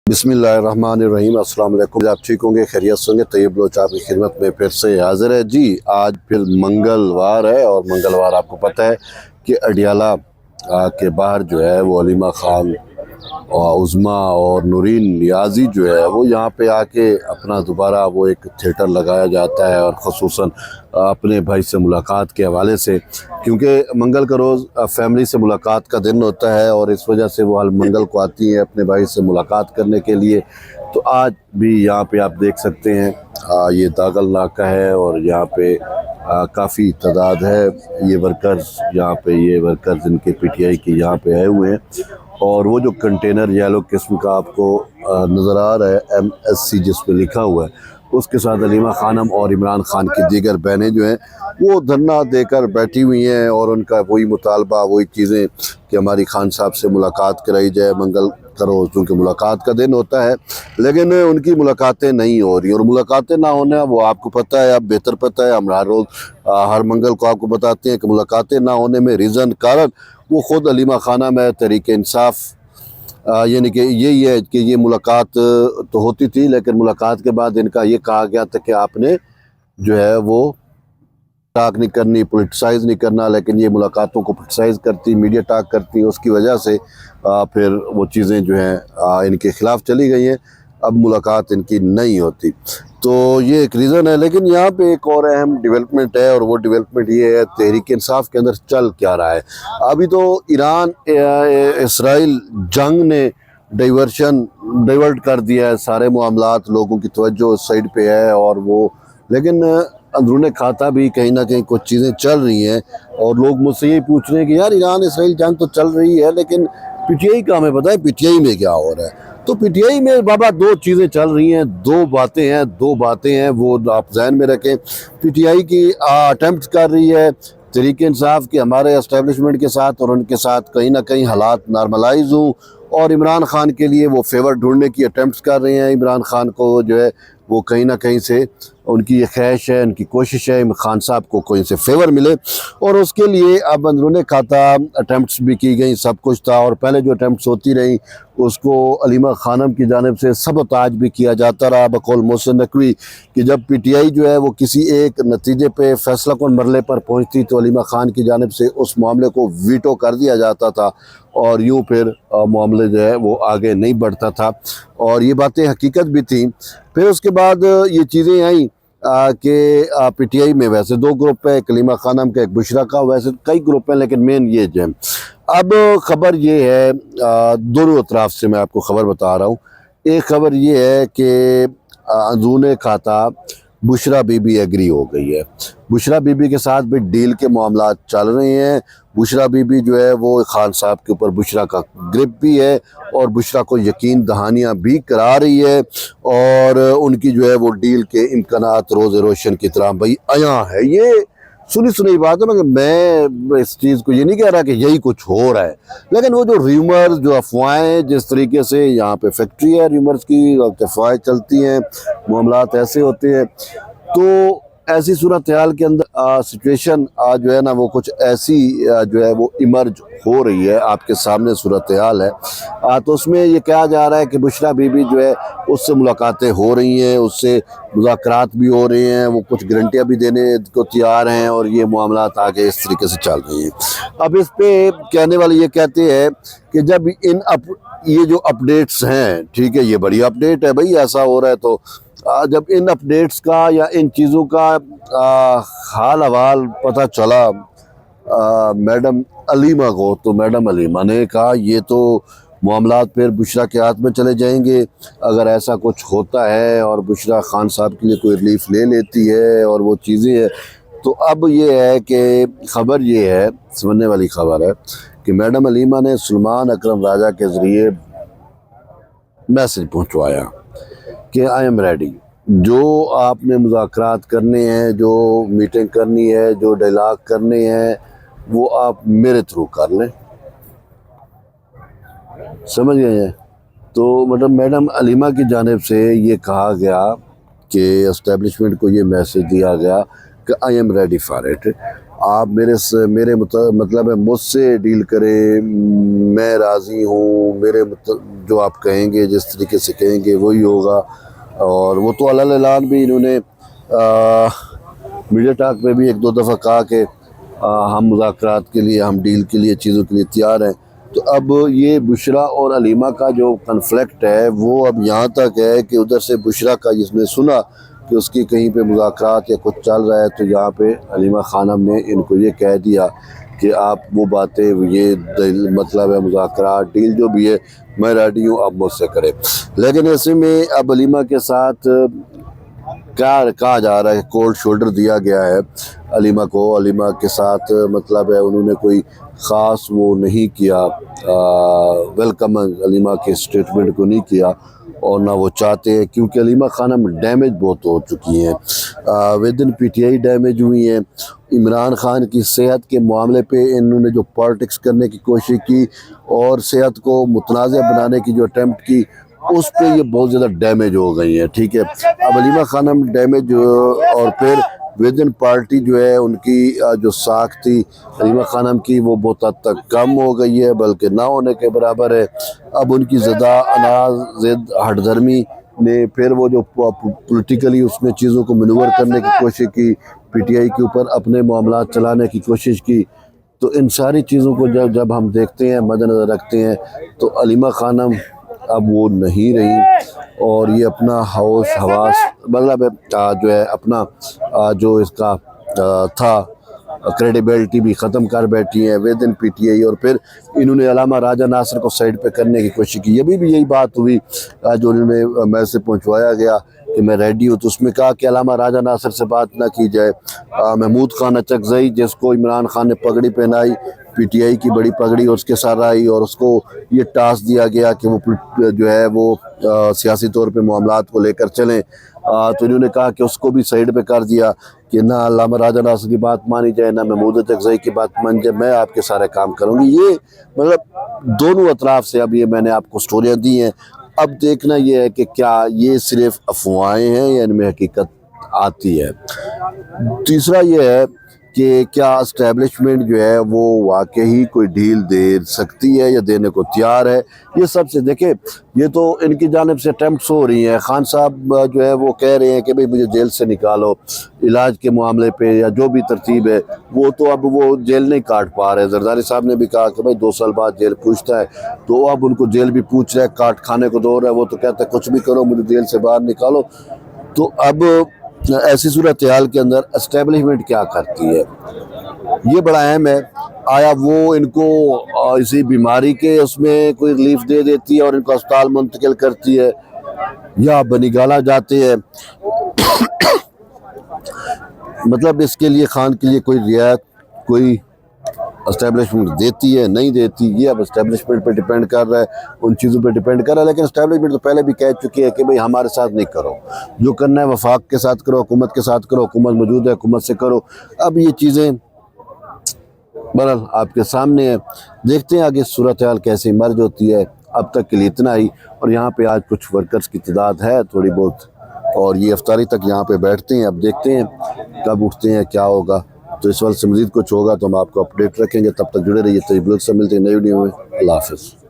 बिस्मिल्लाहिर्रहमानिर्रहीम। अस्सलाम वालेकुम। आप ठीक होंगे, खैरियत से होंगे। तैयब बलोच आपकी खिदमत में फिर से हाजिर है जी। आज फिर मंगलवार है और मंगलवार आपको पता है कि अडियाला के बाहर जो है वो अलीमा खान और उज़मा और नूरीन नियाज़ी जो है वो यहाँ पे आके अपना दोबारा वो एक थिएटर लगाया जाता है, और ख़ुसूसन अपने भाई से मुलाकात के हवाले से, क्योंकि मंगल का रोज़ फैमिली से मुलाकात का दिन होता है और इस वजह से वो हर मंगल को आती हैं अपने भाई से मुलाकात करने के लिए। तो आज भी यहाँ पे आप देख सकते हैं ये दागल नाका है और यहाँ पे काफ़ी तादाद है। ये वर्कर्स यहाँ पे इनके पीटीआई के यहाँ पे आए हुए हैं, और वो जो कंटेनर येलो किस्म का आपको नज़र आ रहा है MSC जिस पे लिखा हुआ है, उसके साथ अलीमा खानम और इमरान खान की दीगर बहनें जो हैं वो धरना देकर बैठी हुई हैं, और उनका वही मुतालबा, वही चीज़ें कि हमारी खान साहब से मुलाकात कराई जाए मंगल का रोज़, क्योंकि मुलाकात का दिन होता है। लेकिन उनकी मुलाकातें नहीं हो रही, और मुलाकातें ना होना वो आपको पता है, आप बेहतर पता है। हम हर रोज़ हर मंगल को आपको बताते हैं कि मुलाकातें ना होने में रीज़न कारण वो ख़ुद अलीमा खानम है, तहरीक इंसाफ, यानी कि यही है कि ये मुलाकात तो होती थी, लेकिन मुलाकात के बाद इनका ये कहा गया था कि आपने जो है वो टाक नहीं करनी, पोलिटिसाइज़ नहीं करना, लेकिन ये मुलाकातों को पोलिटिसाइज़ करती, मीडिया टाक करती, उसकी वजह से फिर वो चीज़ें जो हैं इनके ख़िलाफ़ चली गई हैं। अब मुलाकात इनकी नहीं होती, तो ये एक रीज़न है। लेकिन यहाँ पे एक और अहम डेवलपमेंट है, और वो डेवलपमेंट ये है तहरीक इंसाफ के अंदर चल क्या रहा है। अभी तो ईरान इसराइल जंग ने डाइवर्ट कर दिया है सारे मामलात, लोगों की तवज्जो उस साइड पे है, और वो लेकिन अंदरूनी खाता भी कहीं ना कहीं कुछ चीज़ें चल रही हैं, और लोग मुझसे यही पूछ रहे हैं कि यार ईरान इसराइल जंग तो चल रही है, लेकिन पीटीआई का हमें पता है पीटीआई में क्या हो रहा है। तो पीटीआई में बाबा दो चीज़ें चल रही हैं, दो बातें हैं, वो आप जहन में रखें। पीटीआई की अटेम्प्ट कर रही है तहरीक इंसाफ के हमारे एस्टेब्लिशमेंट के साथ, और उनके साथ कहीं ना कहीं हालात नॉर्मलाइज हों, और इमरान खान के लिए वो फेवर ढूंढने की अटेम्प्ट कर रहे हैं। इमरान खान को जो है वो कहीं ना कहीं से उनकी ये ख्वाहिश है, उनकी कोशिश है खान साहब को कोई से फेवर मिले, और उसके लिए अब अंदरूनी खाता अटैम्प्ट्स भी की गई, सब कुछ था। और पहले जो अटैम्प्ट्स होती रही उसको अलीमा खानम की जानिब से सबताज भी किया जाता रहा बकौल मोहसिन नकवी, कि जब पीटीआई जो है वो किसी एक नतीजे पे फैसला कौन मरले पर पहुंचती तो अलीमा खान की जानिब से उस मामले को वीटो कर दिया जाता था, और यूँ फिर मामले जो है वो आगे नहीं बढ़ता था, और ये बातें हकीकत भी थी। फिर उसके बाद ये चीज़ें आई कि पीटीआई में वैसे दो ग्रुप है, एक अलीमा खानम का, एक बुशरा का, वैसे कई ग्रुप हैं, लेकिन मेन ये जो है। अब ख़बर ये है, दोनों अतराफ से मैं आपको ख़बर बता रहा हूँ। एक ख़बर ये है कि अंदरूनी खाता बुशरा बीबी एग्री हो गई है। बुशरा बीबी के साथ भी डील के मामला चल रहे हैं। बुशरा बीबी जो है वो खान साहब के ऊपर बुशरा का ग्रिप भी है, और बुशरा को यकीन दहानियाँ भी करा रही है, और उनकी जो है वो डील के इम्कानात रोज़ रोशन की तरह भाई आया है। ये सुनी सुनी बात है, मगर मैं इस चीज़ को ये नहीं कह रहा कि यही कुछ हो रहा है, लेकिन वो जो र्यूमर्स, जो अफवाहें, जिस तरीके से यहाँ पे फैक्ट्री है र्यूमर्स की, अफवाहें चलती हैं, मामलात ऐसे होते हैं, तो ऐसी सूरत हाल के अंदर सिचुएशन जो है ना वो कुछ ऐसी जो है वो इमर्ज हो रही है, आपके सामने सूरत हाल है। तो उसमें ये कहा जा रहा है कि बुशरा बीबी जो है उससे मुलाकातें हो रही हैं, उससे मुज़ाकरात भी हो रहे हैं, वो कुछ गारंटियाँ भी देने को तैयार हैं, और ये मामलात आगे इस तरीके से चल रही हैं। अब इस पे कहने वाले ये कहते हैं कि जब ये जो अपडेट्स हैं, ठीक है, ये बड़ी अपडेट है भाई, ऐसा हो रहा है, तो जब इन अपडेट्स का या इन चीज़ों का हाल अहवाल पता चला मैडम अलीमा को, तो मैडम अलीमा ने कहा ये तो मामलात फिर बुशरा के हाथ में चले जाएंगे अगर ऐसा कुछ होता है, और बुशरा खान साहब के लिए कोई रिलीफ ले लेती है और वो चीज़ें हैं। तो अब ये है कि ख़बर ये है, समझने वाली ख़बर है कि मैडम अलीमा ने सलमान अकरम राजा के ज़रिए मैसेज पहुँचवाया कि आई एम रेडी, जो आपने मुज़ाकरात करने हैं, जो मीटिंग करनी है, जो डायलॉग करने हैं, वो आप मेरे थ्रू कर लें। समझ गए हैं? तो मतलब मैडम अलीमा की जानिब से ये कहा गया कि एस्टेब्लिशमेंट को ये मैसेज दिया गया कि I am ready for it. آپ میرے مطلب ہے مجھ سے ڈیل کریں، میں راضی ہوں، جو آپ کہیں گے جس طریقے سے کہیں گے وہی ہوگا۔ اور وہ تو علل اعلان بھی انہوں نے میڈیا ٹاک پہ بھی ایک دو دفعہ کہا کہ ہم مذاکرات کے لیے، ہم ڈیل کے لیے، چیزوں کے لیے تیار ہیں۔ تو اب یہ بشریٰ اور علیمہ کا جو کنفلکٹ ہے وہ اب یہاں تک ہے کہ ادھر سے بشریٰ کا جس نے سنا کہ اس کی کہیں پہ مذاکرات یا کچھ چل رہا ہے، تو یہاں پہ علیمہ خانم نے ان کو یہ کہہ دیا کہ آپ وہ باتیں، یہ مطلب ہے مذاکرات ڈیل جو بھی ہے میں ریڈی ہوں، آپ مجھ سے کریں۔ لیکن ایسے میں اب علیمہ کے ساتھ کیا کہا جا رہا ہے، کولڈ شولڈر دیا گیا ہے علیمہ کو۔ علیمہ کے ساتھ مطلب ہے انہوں نے کوئی خاص وہ نہیں کیا، ویلکم علیمہ کے اسٹیٹمنٹ کو نہیں کیا، اور نہ وہ چاہتے ہیں، کیونکہ علیمہ خانم ڈیمیج بہت ہو چکی ہیں، ودن پی ٹی آئی ڈیمیج ہوئی ہیں۔ عمران خان کی صحت کے معاملے پہ انہوں نے جو پالیٹکس کرنے کی کوشش کی اور صحت کو متنازع بنانے کی جو اٹیمپٹ کی، اس پہ یہ بہت زیادہ ڈیمیج ہو گئی ہیں، ٹھیک ہے۔ اب علیمہ خانم ڈیمیج، اور پھر ودن پارٹی جو ہے ان کی جو ساکھ تھی علیمہ خانم کی وہ بہت حد تک کم ہو گئی ہے، بلکہ نہ ہونے کے برابر ہے۔ اب ان کی زدہ اناز ضد ہٹ دھرمی نے پھر وہ جو پولیٹیکلی اس نے چیزوں کو منور کرنے کی کوشش کی، پی ٹی آئی کے اوپر اپنے معاملات چلانے کی کوشش کی، تو ان ساری چیزوں کو جب ہم دیکھتے ہیں، مد نظر رکھتے ہیں، تو علیمہ خانم اب وہ نہیں رہی، اور یہ اپنا ہوش حواس مطلب جو ہے اپنا جو اس کا تھا کریڈیبلٹی بھی ختم کر بیٹھی ہیں with in P T I. اور پھر انہوں نے علامہ راجہ ناصر کو سائڈ پہ کرنے کی کوشش کی، یہ بھی یہی بات ہوئی جو انہوں نے میسج پہنچوایا گیا کہ میں ریڈی ہوں، تو اس میں کہا کہ علامہ راجہ ناصر سے بات نہ کی جائے۔ محمود خان اچکزئی جس کو عمران خان نے پگڑی پہنائی، پی ٹی آئی کی بڑی پگڑی اس کے ساتھ آئی، اور اس کو یہ ٹاسک دیا گیا کہ وہ جو ہے وہ سیاسی طور پہ معاملات کو لے کر چلیں، تو انہوں نے کہا کہ اس کو بھی سائڈ پہ کر دیا کہ نہ علامہ راجہ ناصر کی بات مانی جائے، نہ محمود اچکزئی کی بات مانی جائے، میں آپ کے سارے کام کروں گی۔ یہ مطلب دونوں اطراف سے اب یہ میں نے آپ کو سٹوریاں دی ہیں، اب دیکھنا یہ ہے کہ کیا یہ صرف افواہیں ہیں یا ان میں حقیقت آتی ہے۔ تیسرا یہ ہے کہ کیا اسٹیبلشمنٹ جو ہے وہ واقعی کوئی ڈیل دے سکتی ہے یا دینے کو تیار ہے۔ یہ سب سے دیکھیں، یہ تو ان کی جانب سے اٹیمپٹس ہو رہی ہیں، خان صاحب جو ہے وہ کہہ رہے ہیں کہ بھئی مجھے جیل سے نکالو، علاج کے معاملے پہ یا جو بھی ترتیب ہے وہ تو اب وہ جیل نہیں کاٹ پا رہے۔ زرداری صاحب نے بھی کہا کہ بھئی 2 سال بعد جیل پوچھتا ہے، تو اب ان کو جیل بھی پوچھ رہا ہے، کاٹ کھانے کو دور ہے، وہ تو کہتا ہے کچھ بھی کرو مجھے جیل سے باہر نکالو۔ تو اب ایسی صورتحال کے اندر اسٹیبلشمنٹ کیا کرتی ہے، یہ بڑا اہم ہے۔ آیا وہ ان کو اسی بیماری کے اس میں کوئی ریلیف دے دیتی ہے اور ان کو اسپتال منتقل کرتی ہے، یا بنی گالہ جاتے ہیں، مطلب اس کے لیے خان کے لیے کوئی رعایت کوئی اسٹیبلشمنٹ دیتی ہے نہیں دیتی، یہ اب اسٹیبلشمنٹ پہ ڈیپینڈ کر رہا ہے، ان چیزوں پہ ڈیپینڈ کر رہا ہے۔ لیکن اسٹیبلشمنٹ تو پہلے بھی کہہ چکی ہے کہ بھئی ہمارے ساتھ نہیں کرو، جو کرنا ہے وفاق کے ساتھ کرو، حکومت کے ساتھ کرو، حکومت موجود ہے حکومت سے کرو۔ اب یہ چیزیں بہرحال آپ کے سامنے ہے، دیکھتے ہیں آگے صورتحال کیسے مرج ہوتی ہے۔ اب تک کے لیے اتنا ہی، اور یہاں پہ آج کچھ ورکرز کی تعداد ہے تھوڑی بہت، اور یہ افطاری تک یہاں پہ بیٹھتے ہیں، اب دیکھتے ہیں کب اٹھتے ہیں کیا ہوگا۔ تو اس وقت سے مزید کچھ ہوگا تو ہم آپ کو اپڈیٹ رکھیں گے، تب تک جڑے رہیے طیب لوگ سے، ملتے ہیں نئی ویڈیو میں۔ اللہ حافظ۔